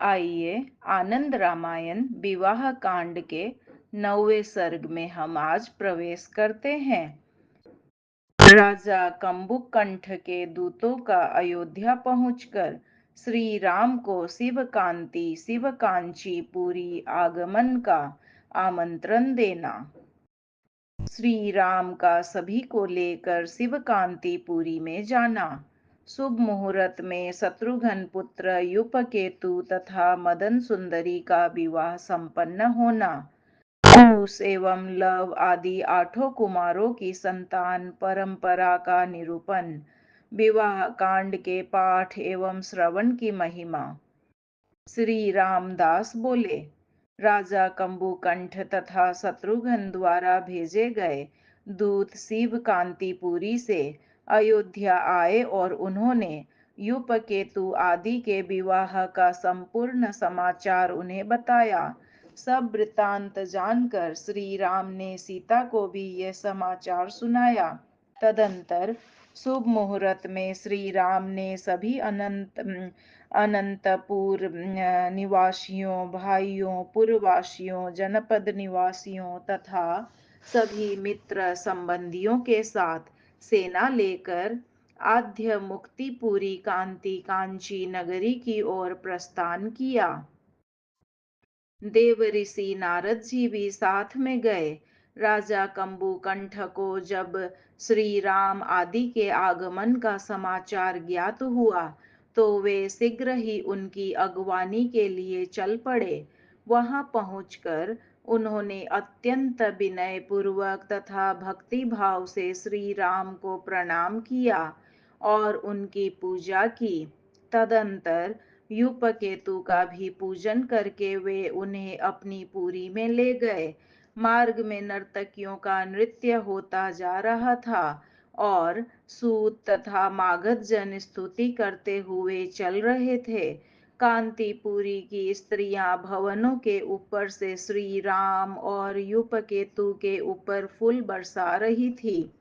आइए आनंद रामायण विवाह कांड के 9वें सर्ग में हम आज प्रवेश करते हैं। राजा कंबुकंठ के दूतों का अयोध्या पहुंचकर श्री राम को शिवकांची पुरी आगमन का आमंत्रण देना। श्री राम का सभी को लेकर शिवकांतिपुरी में जाना। शुभ मुहूर्त में शत्रुघ्न पुत्र युपकेतु तथा मदन सुंदरी का विवाह संपन्न होना। कुश एवं लव आदि 8 कुमारों की संतान परंपरा का निरूपण। विवाह कांड के पाठ एवं श्रवण की महिमा। श्री रामदास बोले, राजा कंबुकंठ तथा शत्रुघ्न द्वारा भेजे गए दूत शिव कांतिपुरी से अयोध्या आए और उन्होंने युपकेतु आदि के विवाह का संपूर्ण समाचार उन्हें बताया। सब वृत्तांत जानकर श्री राम ने सीता को भी यह समाचार सुनाया। तदंतर शुभ मुहूर्त में श्री राम ने सभी अनंतपुर निवासियों, भाइयों, पुरवासियों, जनपद निवासियों तथा सभी मित्र संबंधियों के साथ सेना लेकर आद्य मुक्तिपुरी कांची नगरी की ओर प्रस्थान किया। देव ऋषि नारद जी भी साथ में गए। राजा कंबुकंठ को जब श्री राम आदि के आगमन का समाचार ज्ञात हुआ तो वे शीघ्र ही उनकी अगवानी के लिए चल पड़े। वहां पहुंचकर उन्होंने अत्यंत विनय पूर्वक तथा भक्ति भाव से श्री राम को प्रणाम किया और उनकी पूजा की। तदंतर युपकेतु का भी पूजन करके वे उन्हें अपनी पुरी में ले गए। मार्ग में नर्तकियों का नृत्य होता जा रहा था और सूत तथा मागध जन स्तुति करते हुए चल रहे थे। कांतिपुरी की स्त्रियां भवनों के ऊपर से श्री राम और युपकेतु के ऊपर फूल बरसा रही थी।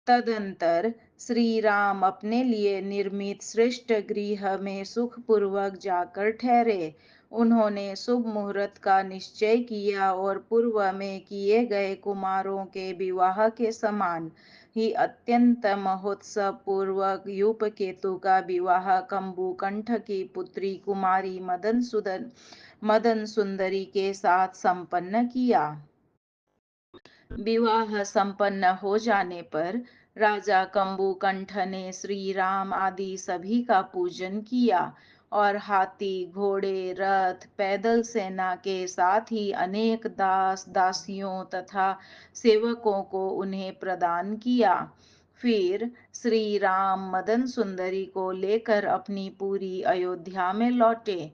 तदंतर श्री राम अपने लिए निर्मित श्रेष्ठ गृह में सुखपूर्वक जाकर ठहरे। उन्होंने शुभ मुहूर्त का निश्चय किया और पूर्व में किए गए कुमारों के विवाह के समान ही अत्यंत महोत्सव पूर्वक युपकेतु का विवाह कंबुकंठ की पुत्री कुमारी मदन सुंदरी के साथ संपन्न किया। विवाह संपन्न हो जाने पर राजा कंबुकंठ ने श्री राम आदि सभी का पूजन किया और हाथी, घोड़े, रथ, पैदल सेना के साथ ही अनेक दासियों तथा सेवकों को उन्हें प्रदान किया। फिर श्री राम मदन सुंदरी को लेकर अपनी पूरी अयोध्या में लौटे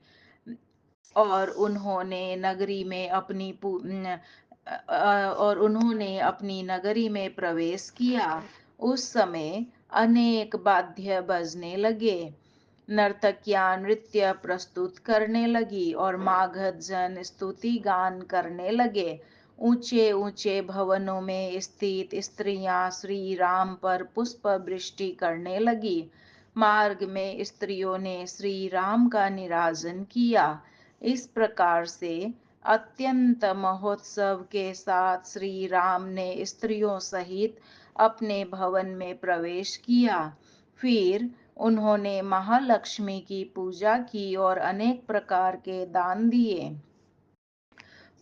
और उन्होंने अपनी नगरी में प्रवेश किया। उस समय अनेक वाद्य बजने लगे, नर्तकियां नृत्य प्रस्तुत करने लगी और मागध जन स्तुति गान करने लगे। ऊंचे ऊंचे भवनों में स्थित स्त्रियां श्री राम पर पुष्प वृष्टि करने लगी। मार्ग में स्त्रियों ने श्री राम का निराजन किया। इस प्रकार से अत्यंत महोत्सव के साथ श्री राम ने स्त्रियों सहित अपने भवन में प्रवेश किया। फिर उन्होंने महालक्ष्मी की पूजा की और अनेक प्रकार के दान दिए।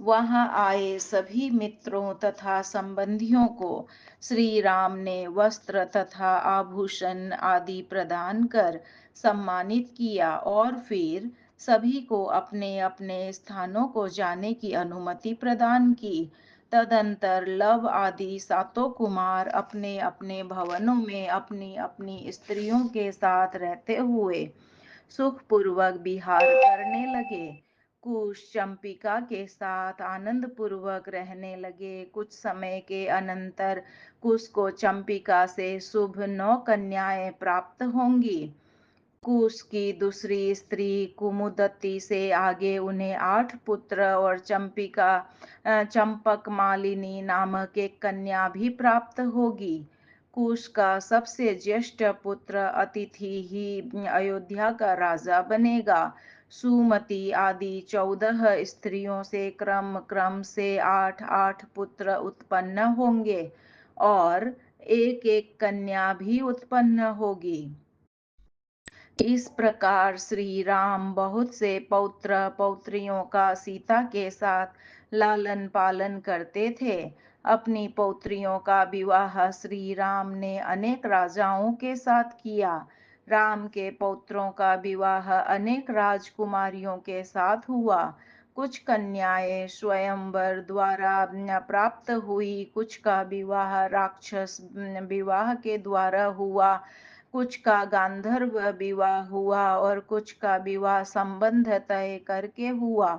वहां आए सभी मित्रों तथा संबंधियों को श्री राम ने वस्त्र तथा आभूषण आदि प्रदान कर सम्मानित किया और फिर सभी को अपने अपने स्थानों को जाने की अनुमति प्रदान की। तदंतर लव आदि 7 कुमार अपने अपने भवनों में अपनी अपनी स्त्रियों के साथ रहते हुए सुखपूर्वक विहार करने लगे। कुश चंपिका के साथ आनंद पूर्वक रहने लगे। कुछ समय के अनंतर कुश को चंपिका से शुभ 9 कन्याएं प्राप्त होंगी। कुश की दूसरी स्त्री कुमुदती से आगे उन्हें 8 पुत्र और चंपक मालिनी नामक एक कन्या भी प्राप्त होगी। कुश का सबसे ज्येष्ठ पुत्र अतिथि ही अयोध्या का राजा बनेगा। सुमति आदि 14 स्त्रियों से क्रम क्रम से 8-8 पुत्र उत्पन्न होंगे और एक एक कन्या भी उत्पन्न होगी। इस प्रकार श्री राम बहुत से पौत्र पौत्रियों का सीता के साथ लालन पालन करते थे। अपनी पौत्रियों का विवाह श्री राम ने अनेक राजाओं के साथ किया। राम के पौत्रों का विवाह अनेक राजकुमारियों के साथ हुआ। कुछ कन्याएं स्वयंवर द्वारा प्राप्त हुई, कुछ का विवाह राक्षस विवाह के द्वारा हुआ, कुछ का गांधर्व विवाह हुआ और कुछ का विवाह संबंध तय करके हुआ।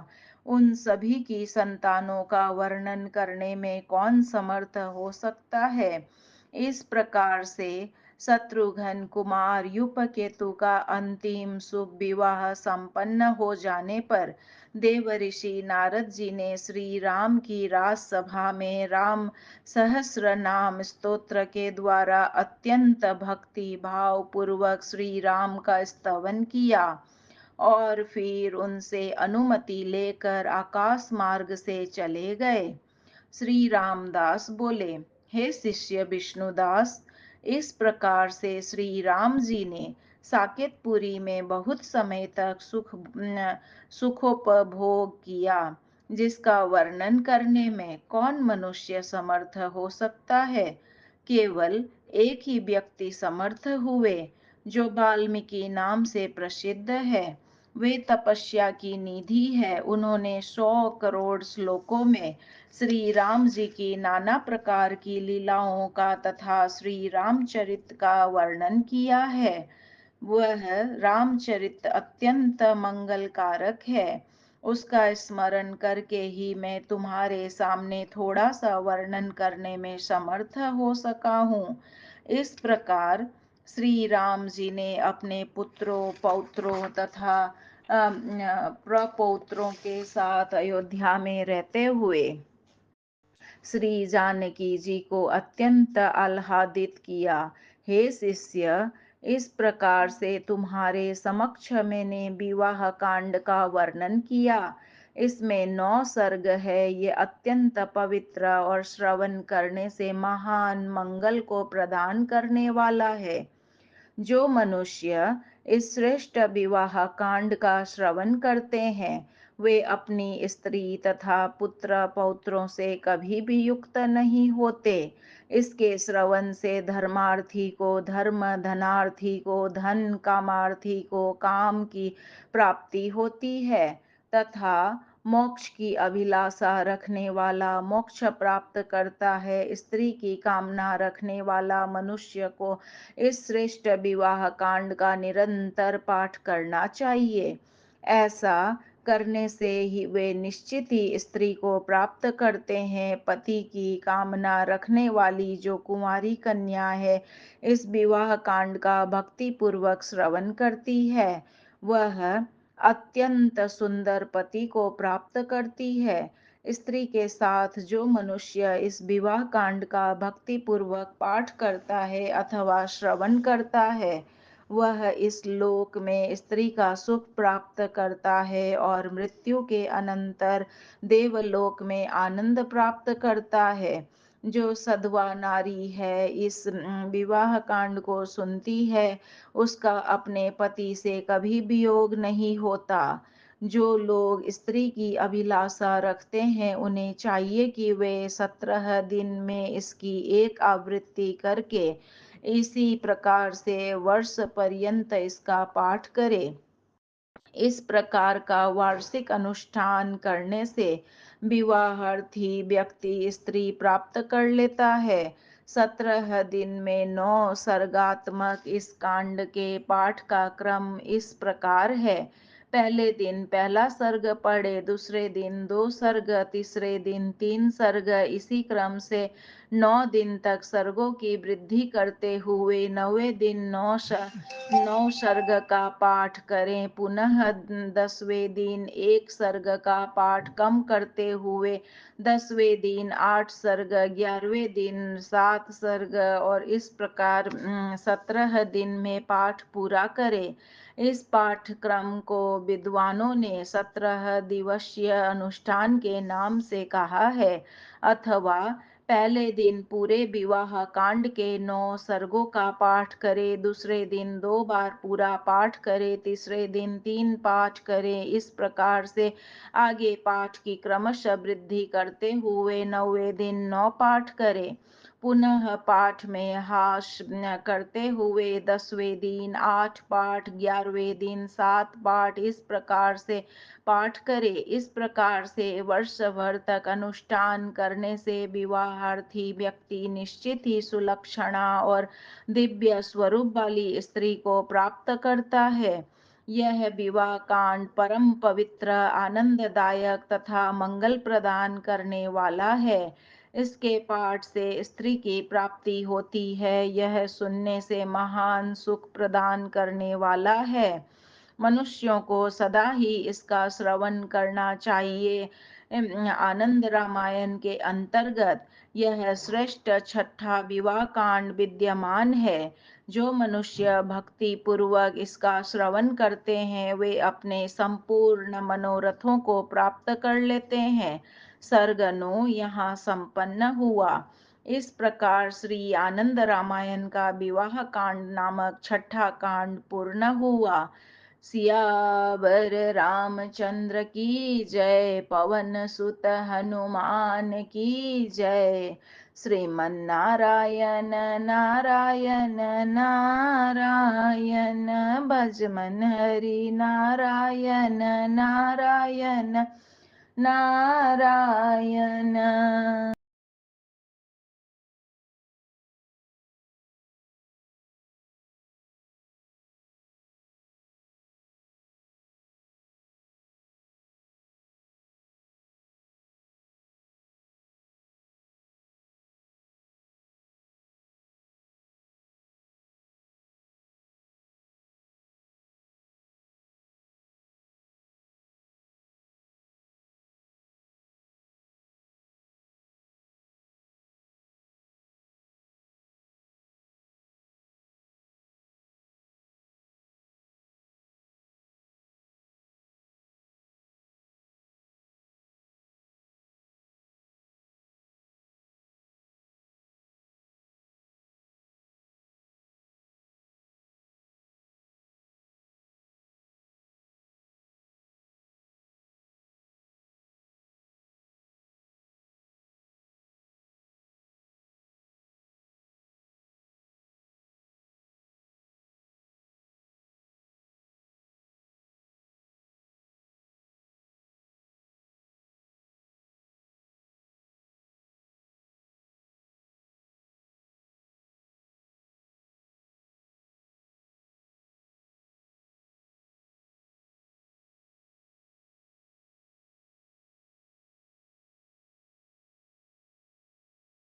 उन सभी की संतानों का वर्णन करने में कौन समर्थ हो सकता है। इस प्रकार से शत्रुघ्न कुमार यूपकेतु का अंतिम शुभ विवाह संपन्न हो जाने पर देवऋषि नारद जी ने श्री राम की राजसभा में राम सहस्र नाम स्तोत्र के द्वारा अत्यंत भक्ति भाव पूर्वक श्री राम का स्तवन किया और फिर उनसे अनुमति लेकर आकाश मार्ग से चले गए। श्री रामदास बोले, हे शिष्य विष्णुदास, इस प्रकार से श्री राम जी ने साकेतपुरी में बहुत समय तक सुखोपभोग किया, जिसका वर्णन करने में कौन मनुष्य समर्थ हो सकता है। केवल एक ही व्यक्ति समर्थ हुए, जो वाल्मीकि नाम से प्रसिद्ध है। वे तपस्या की निधि है। उन्होंने 100 करोड़ श्लोकों में श्री राम जी की नाना प्रकार की लीलाओं का तथा श्री रामचरित का वर्णन किया है। वह रामचरित अत्यंत मंगलकारक है। उसका स्मरण करके ही मैं तुम्हारे सामने थोड़ा सा वर्णन करने में समर्थ हो सका हूँ। इस प्रकार श्री राम जी ने अपने पुत्रों पौत्रों तथा प्रपौत्रों के साथ अयोध्या में रहते हुए श्री जानकी जी को अत्यंत आह्लादित किया। हे शिष्य, इस प्रकार से तुम्हारे समक्ष मैंने विवाह कांड का वर्णन किया। इसमें 9 सर्ग है। ये अत्यंत पवित्र और श्रवण करने से महान मंगल को प्रदान करने वाला है। जो मनुष्य इस श्रेष्ठ विवाह कांड का श्रवण करते हैं, वे अपनी स्त्री तथा पुत्र पौत्रों से कभी भी युक्त नहीं होते। इसके श्रवण से धर्मार्थी को धर्म, धनार्थी को धन, कामार्थी को काम की प्राप्ति होती है तथा मोक्ष की अभिलाषा रखने वाला मोक्ष प्राप्त करता है। स्त्री की कामना रखने वाला मनुष्य को इस श्रेष्ठ विवाह कांड का निरंतर पाठ करना चाहिए। ऐसा करने से ही वे निश्चित ही स्त्री को प्राप्त करते हैं। पति की कामना रखने वाली जो कुंवारी कन्या है, इस विवाह कांड का भक्ति पूर्वक श्रवण करती है, वह अत्यंत सुंदर पति को प्राप्त करती है। स्त्री के साथ जो मनुष्य इस विवाह कांड का भक्ति पूर्वक पाठ करता है अथवा श्रवण करता है, वह इस लोक में स्त्री का सुख प्राप्त करता है और मृत्यु के अनंतर देवलोक में आनंद प्राप्त करता है। जो सधवा नारी है, इस विवाह कांड को सुनती है, उसका अपने पति से कभी वियोग नहीं होता। जो लोग स्त्री की अभिलाषा रखते हैं, उन्हें चाहिए कि वे 17 दिन में इसकी एक आवृत्ति करके इसी प्रकार से वर्ष पर्यंत इसका पाठ करें। इस प्रकार का वार्षिक अनुष्ठान करने से विवाहार्थी व्यक्ति स्त्री प्राप्त कर लेता है। 17 दिन में 9 सर्गात्मक इस कांड के पाठ का क्रम इस प्रकार है। पहले दिन पहला सर्ग पढ़े, दूसरे दिन 2 सर्ग, तीसरे दिन 3 सर्ग। इसी क्रम से 9 दिन तक सर्गों की वृद्धि करते हुए 9वें दिन 9 सर्ग का पाठ करें। पुनः 10वें दिन 1 सर्ग का पाठ कम करते हुए 10वें दिन 8 सर्ग, 11वें दिन 7 सर्ग और इस प्रकार 17 दिन में पाठ पूरा करें। इस पाठ्यक्रम को विद्वानों ने 17 दिवसीय अनुष्ठान के नाम से कहा है, अथवा पहले दिन पूरे विवाह कांड के 9 सर्गों का पाठ करे, दूसरे दिन 2 बार पूरा पाठ करे, तीसरे दिन 3 पाठ करे। इस प्रकार से आगे पाठ की क्रमशः वृद्धि करते हुए 9वें दिन 9 पाठ करे। पुनः पाठ में हास करते हुए 10वें दिन 8 पाठ, 11वें दिन 7 पाठ, इस प्रकार से पाठ करे। इस प्रकार से वर्ष भर तक अनुष्ठान करने से विवाहार्थी व्यक्ति निश्चित ही सुलक्षणा और दिव्य स्वरूप वाली स्त्री को प्राप्त करता है। यह विवाह कांड परम पवित्र, आनंददायक तथा मंगल प्रदान करने वाला है। इसके पाठ से स्त्री की प्राप्ति होती है, यह सुनने से महान सुख प्रदान करने वाला है। मनुष्यों को सदा ही इसका श्रवण करना चाहिए। आनंद रामायण के अंतर्गत यह श्रेष्ठ छठा विवाह कांड विद्यमान है। जो मनुष्य भक्ति पूर्वक इसका श्रवण करते हैं, वे अपने संपूर्ण मनोरथों को प्राप्त कर लेते हैं। सर्गनु यहाँ संपन्न हुआ। इस प्रकार श्री आनंद रामायण का विवाह कांड नामक छठा कांड पूर्ण हुआ। सियावर रामचंद्र की जय, पवन सुत हनुमान की जय। श्रीमन नारायण नारायण नारायण, भजमन हरि नारायण नारायण नारायण।